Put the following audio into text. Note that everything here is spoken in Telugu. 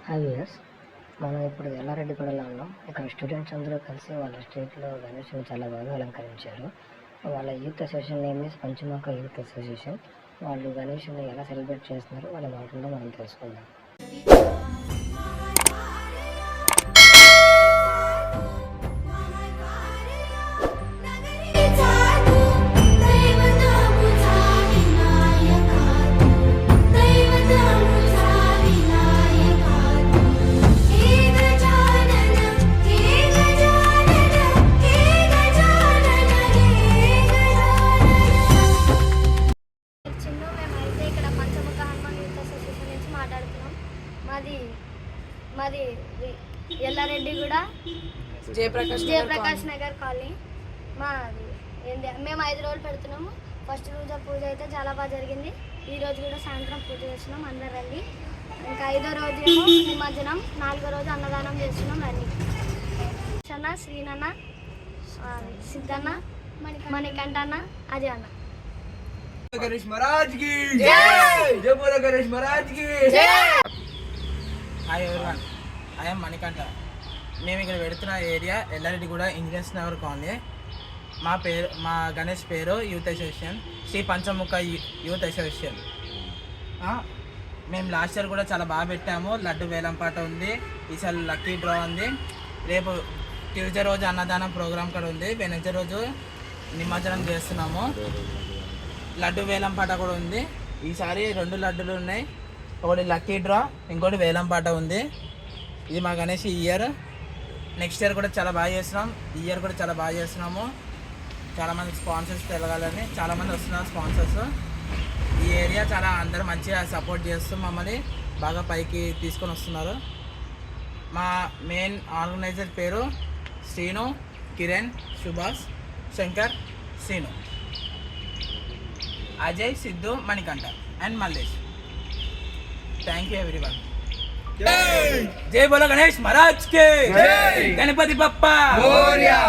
హాయ్ వ్యూయర్స్, మనం ఇప్పుడు ఎల్లారెడ్డిగూడలో ఉన్నాం. ఇక్కడ స్టూడెంట్స్ అందరూ కలిసి వాళ్ళ స్టేట్లో గణేష్ని చాలా బాగా అలంకరించారు. వాళ్ళ youth association name is Panchamukha youth association. వాళ్ళు గణేష్ని ఎలా సెలబ్రేట్ చేస్తున్నారో వాళ్ళ మాటల్లో మనం తెలుసుకుందాం. మాది ఎల్లారెడ్డిగూడ జయప్రకాష్ నగర్ కాలనీ. మాది మేము 5 రోజులు పెడుతున్నాము. ఫస్ట్ రోజు పూజ అయితే చాలా బాగా జరిగింది. ఈ రోజు కూడా సాయంత్రం పూజ చేస్తున్నాం, అందరు రండి. ఇంకా 5వ రోజు ఏమో నిమజ్జనం, 4వ రోజు అన్నదానం చేస్తున్నాం, రండి. అన్న, శ్రీనన్న, సిద్ధన్న, మణికంఠన్న, అజయ్ అన్న. గణేష్ మహారాజ్ కి జై, జై బోలో గణేష్ మహారాజ్ కి జై. Hi everyone, I'm Manikanta. మేము ఇక్కడ పెడుతున్న area Yellareddyguda engineers Nagar colony. మా గణేష్ పేరు యూత్ అసోసియేషన్, శ్రీ పంచముఖ యూత్ అసోసియేషన్. మేము లాస్ట్ ఇయర్ కూడా చాలా బాగా పెట్టాము. లడ్డు వేలంపాట ఉంది, ఈసారి లక్కీ డ్రా ఉంది. రేపు ట్యూస్డే రోజు అన్నదానం ప్రోగ్రామ్ కూడా ఉంది. వెనస్డే రోజు నిమజ్జనం చేస్తున్నాము. లడ్డు వేలంపాట కూడా ఉంది. ఈసారి 2 లడ్డులు ఉన్నాయి, ఒకటి లక్కీ డ్రా, ఇంకోటి వేలంపాట ఉంది. ఇది మా గణేష్ ఇయర్. నెక్స్ట్ ఇయర్ కూడా చాలా బాగా చేస్తున్నాం. ఈ ఇయర్ కూడా చాలా బాగా చేస్తున్నాము. చాలామంది స్పాన్సర్స్ తెలగాలని చాలామంది వస్తున్నారు స్పాన్సర్స్. ఈ ఏరియా చాలా అందరూ మంచిగా సపోర్ట్ చేస్తూ మమ్మల్ని బాగా పైకి తీసుకొని వస్తున్నారు. మా మెయిన్ ఆర్గనైజర్ పేరు Srinu, Kiran, Subhash, Shankar, Srinu, Ajay, Siddhu, Manikanta and Mallesh. Thank you everyone. జై బోలో గణేష్ మహారాజ్ కే జై, గణపతి బప్పా మోరియా.